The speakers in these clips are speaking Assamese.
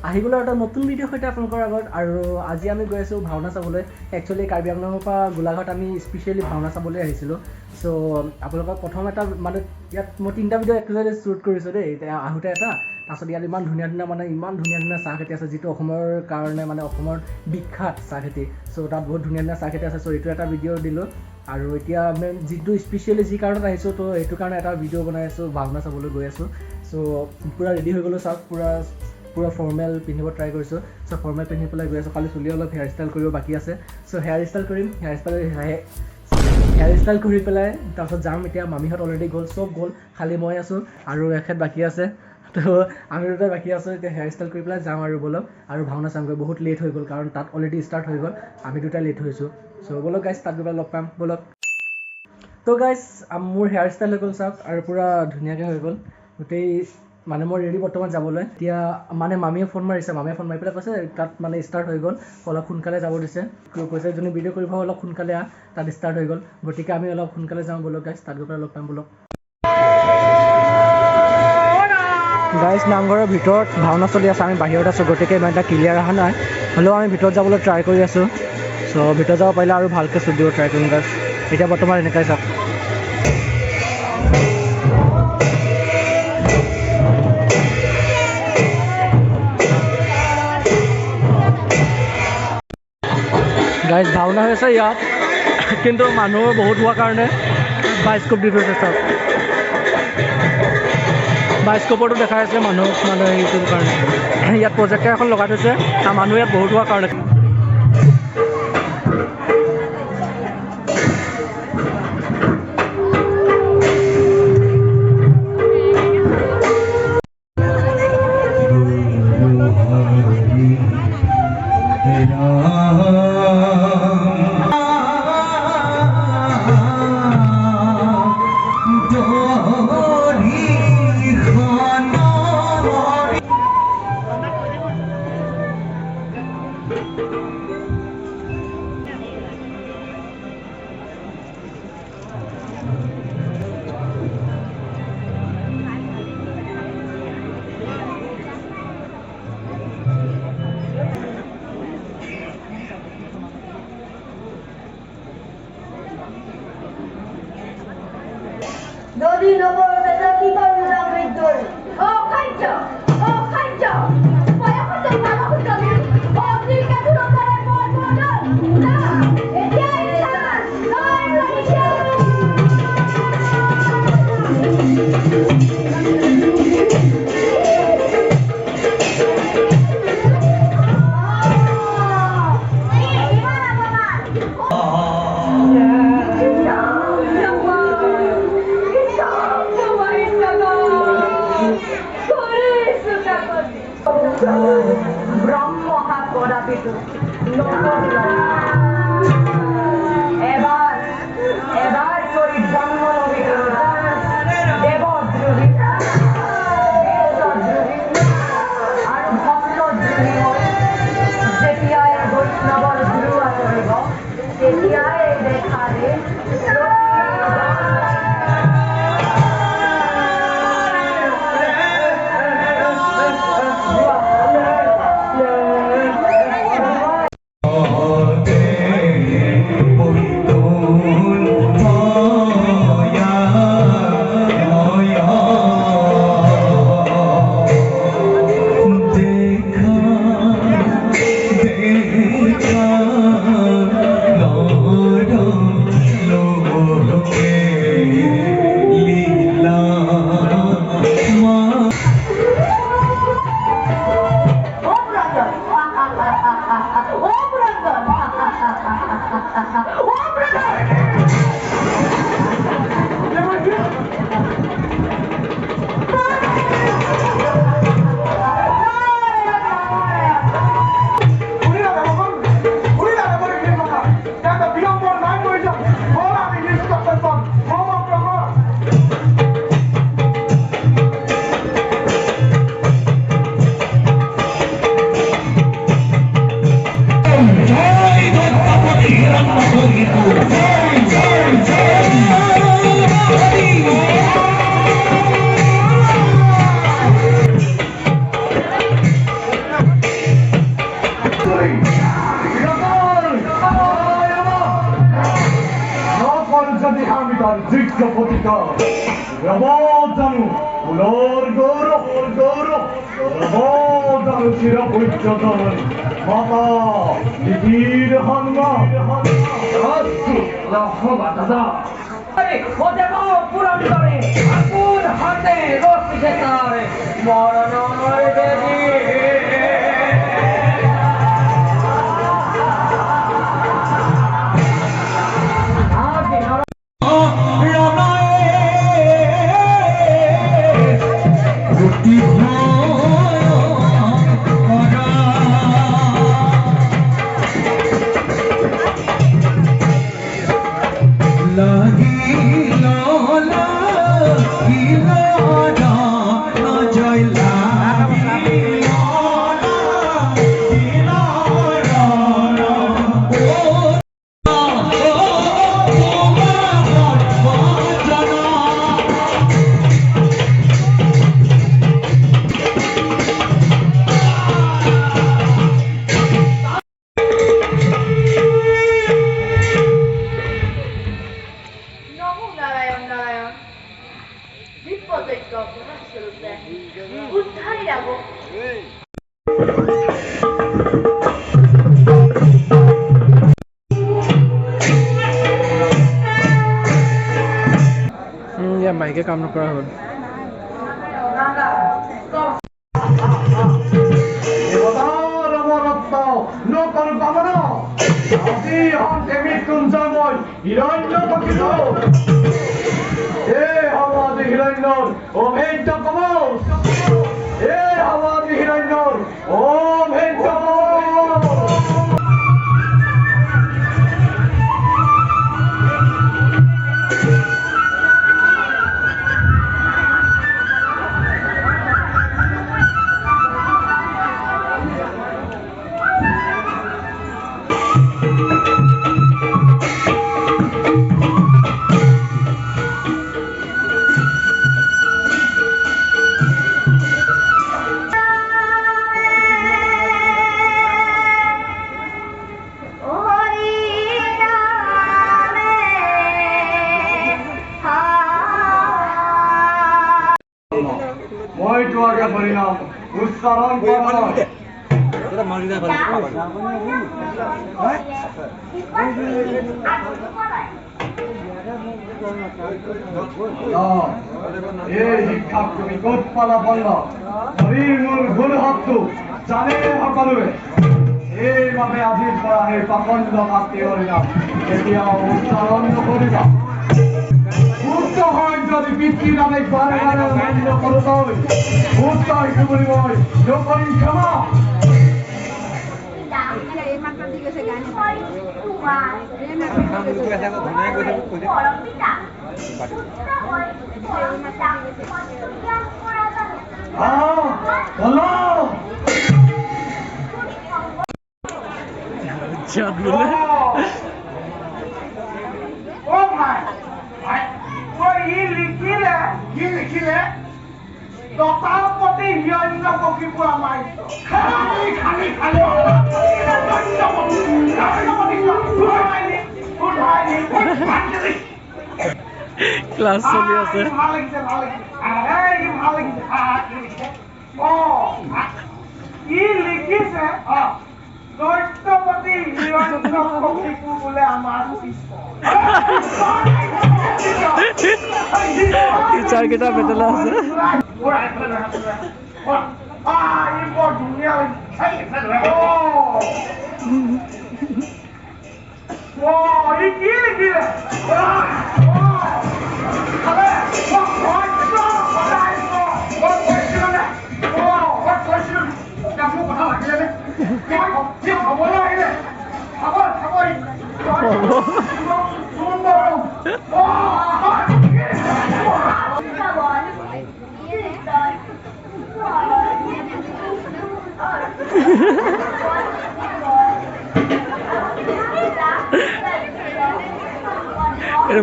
আহি গ'লো এটা নতুন ভিডিঅ' সৈতে আপোনালোকৰ আগত আৰু আজি আমি গৈ আছোঁ ভাওনা চাবলৈ একচুৱেলি কাৰ্বি আংলঙৰ পৰা গোলাঘাট আমি স্পেচিয়েলি ভাওনা চাবলৈ আহিছিলোঁ চ' আপোনালোকক প্ৰথম এটা মানে ইয়াত মই 3টা ভিডিঅ' একচুৱেলি শ্বুট কৰিছোঁ দেই এতিয়া আহোঁতে এটা তাৰপিছত ইয়াত ইমান ধুনীয়া ধুনীয়া চাহ খেতি আছে যিটো অসমৰ কাৰণে মানে অসমৰ বিখ্যাত চাহ খেতি চ' তাত বহুত ধুনীয়া চাহ খেতি আছে চ' এইটো এটা ভিডিঅ' দিলোঁ আৰু এতিয়া আমি যিটো স্পেচিয়েলি যি কাৰণত আহিছোঁ তো সেইটো কাৰণে এটা ভিডিঅ' বনাই আছোঁ ভাওনা চাবলৈ গৈ আছোঁ চ' পূৰা ৰেডি হৈ গ'লোঁ চাওক পূৰা ফৰ্মেল পিন্ধিব ট্ৰাই কৰিছোঁ চ' ফৰ্মেল পিন্ধি পেলাই গৈ আছোঁ খালি চুলি অলপ হেয়াৰ ষ্টাইল কৰিব বাকী আছে চ' হেয়াৰ ষ্টাইল কৰিম হেয়াৰ ষ্টাইল কৰি পেলাই তাৰপিছত যাম এতিয়া মামীহঁত অলৰেডি গ'ল চব গ'ল খালি মই আছোঁ আৰু এখেত বাকী আছে তো আমি দুটাই বাকী আছোঁ এতিয়া হেয়াৰ ষ্টাইল কৰি পেলাই যাম আৰু বলক আৰু ভাওনা চামগৈ বহুত লেট হৈ গ'ল কাৰণ তাত অলৰেডি ষ্টাৰ্ট হৈ গ'ল আমি দুটাই লেট হৈছোঁ চ' বলক গাইজ তাত গৈ পেলাই লগ পাম বলক তো গাইজ মোৰ হেয়াৰ ষ্টাইল হৈ গ'ল চাওক আৰু পূৰা ধুনীয়াকৈ হৈ গ'ল গোটেই মানে মই ৰেডি বৰ্তমান যাবলৈ এতিয়া মানে মামীয়ে ফোন মাৰি পেলাই কৈছে তাত মানে ষ্টাৰ্ট হৈ গ'ল অলপ সোনকালে যাব দিছে কৈছে যোনে ভিডিঅ' কৰিব অলপ সোনকালে তাত ষ্টাৰ্ট হৈ গ'ল গতিকে আমি অলপ সোনকালে যাওঁ বলক গাইজ তাত গৈ পেলাই লগ পাম বলক গাইজ নামঘৰৰ ভিতৰত ভাওনা চলি আছে আমি বাহিৰত আছোঁ গতিকে ইমান এটা ক্লিয়াৰ অহা নাই হ'লেও আমি ভিতৰত যাবলৈ ট্ৰাই কৰি আছোঁ চ' ভিতৰত যাব পাৰিলে আৰু ভালকৈ শ্বুট দিব ট্ৰাই কৰিম গাইজ এতিয়া বৰ্তমান এনেকুৱাই চাওক গাইজ ভাওনা হৈছে ইয়াত কিন্তু মানুহ বহুত হোৱাৰ কাৰণে বায়স্কোপ দি থৈছে চাওক বায়স্কোপতো দেখাই আছে মানুহ মানে এইটোৰ কাৰণে ইয়াত প্ৰজেক্টাৰ এখন লগাই থৈছে আৰু মানুহ ইয়াত বহুত হোৱাৰ কাৰণে নদী নগর বেদা কি করলা বিদ্যুৎ ও খাইছো পয়সা মানব তুমি অগ্নি কাঠুর করে মন না এটা ইনসান নয় রাইশা ব্রহ্ম হাত কদাপিত এবার করি জন্ম দেবদ্রোহী আৰু ভক্তদ্ৰোহী যেতিয়াই বৈষ্ণৱৰ গুৰু আঁতৰিব তেতিয়াই দেখাৰে Lord, যদি আমি তার যোগ্য প্রতিকার রবত জানু ফুলর গৌরব গৌরব রবত জানু চির উচ্চতন মাতা পৃথিবীর হনুমান দাদা পুরাণ করে আগুন হাতে রস জেতার মরণ দেবী নমো নারায়ণ নারায়ণ বিপদৈক্য মহাস্বরূপে উদ্ধারী যাব মাইকে কাম নকৰা হ'ল দেবতার অমরত্ব নকর কামনা আজি হন্তে মৃত্যুঞ্জয়ময় হিরণ্য কথিত এ হবাদি হিরণ্যর অভেদ্য কমল এ হবাদি হিরণ্যর অভেদ্য কমল মই তো আগে হরিনাম উচ্চারণ করা এই শিক্ষাক তুমি ক'ত পালা বন্ধ হৰি মোৰ ভুল হকটো জানে সকলোৱে এইবাবে আজিৰ পৰা সেই পাখণ্ড মাতৃ হৰিনাম কেতিয়াও উচ্চাৰণ নকৰিবা মুক্ত হয় যদি পিতৃ নামে বাৰে বাৰে মান্য কৰোঁতাই মুক্ত হৈছো বুলি মই নকৰিম ক্ষমা দতাপতি হিৰণ্য কশিপু আমাৰ খালি খালি খালি ক্লাছ চলি আছে ভাল লাগিছে ভাল লাগিছে কি লিখিছে দৈত্যপতি হিৰণ্য কশিপু বোলে আমাৰ টিচাৰ কেইটা বেটেলা আছে বৰ ধুনীয়া কি লিখিলে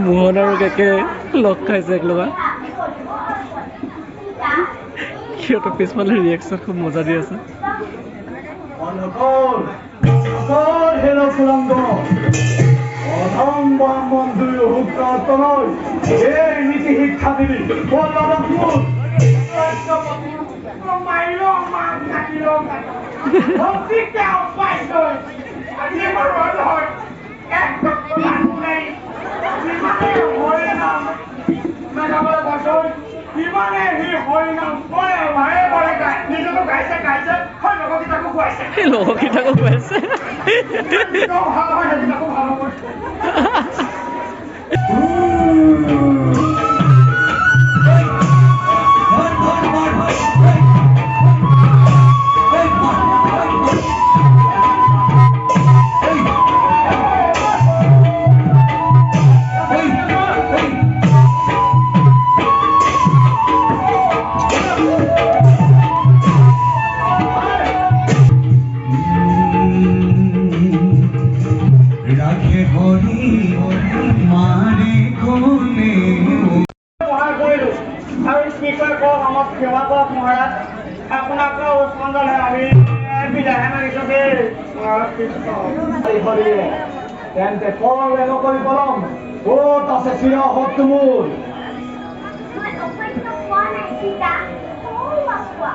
মোহন আৰু কেকে লগ খাইছে একলগা সিহঁতৰ পিছফালে ৰিয়েকশ্যন খুব মজা দি আছে অনকল হেৰ কুলংগ প্ৰথম ব্ৰাহ্মণ দুয়ো সূত্ৰতলৈ এই নীতি শিক্ষা দিবি বলৰাজপুৰ মাৰিলেও মাক নাকিলেও ভক্তিকে পাইছই আজি ঘৰত হয় একদম নাই যিমানে হৰিনাম মেঘাবলৈ পাইছই যিমানে সি হৰিনাম কৰে ভাৰে ভাৰে গায় নিজকে গাইছে গাইছে হয় লগৰকেইটাকো খুৱাইছে লগৰকেইটাকো কৈছে একদম ভাল হয় সেইবিলাকো ভাল হয় ৰাখে হৰি মাৰে কোলে সহায় কৰিলোঁ আৰু কি কয় কওক আমাক সেৱা কৰক মহাৰাজ আপোনাকো উৎসন্দলে আমি বিদায় মাগিছোঁ দেই মহাৰাজ কৃষ্ণ হৰিয়ে তেন্তে পৰ নকৰি পলম ক'ত আছে চিৰ শত্ৰু মোৰ মই অপত্য পোৱা নাই সীতা সৰু বাপুৱা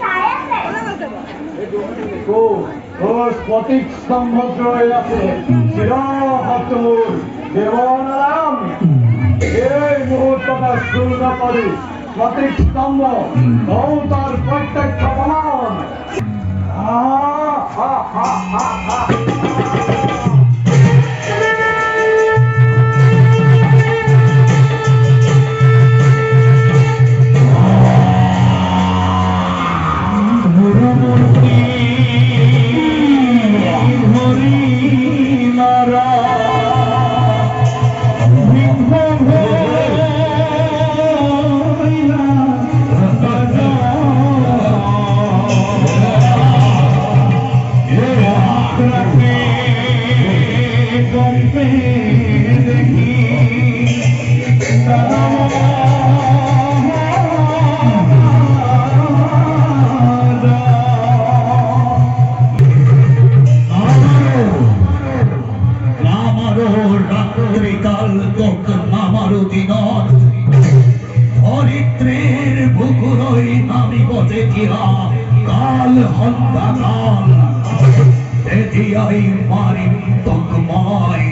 চাই আছে তোৰ স্ফটিক স্তম্ভত ৰৈ আছে চিৰ শত্ৰু মোৰ দেৱনাৰায়ণ এই মুহূৰ্ততে চুৰ নকৰি স্ফটিক স্তম্ভ তও তাৰ প্ৰত্যক্ষ প্ৰমাণ হৰিত্ৰেৰ বুকুৰই নামি বসে কিয়া কাল হত্যা কাল এটিয়াই মাৰি তকমাই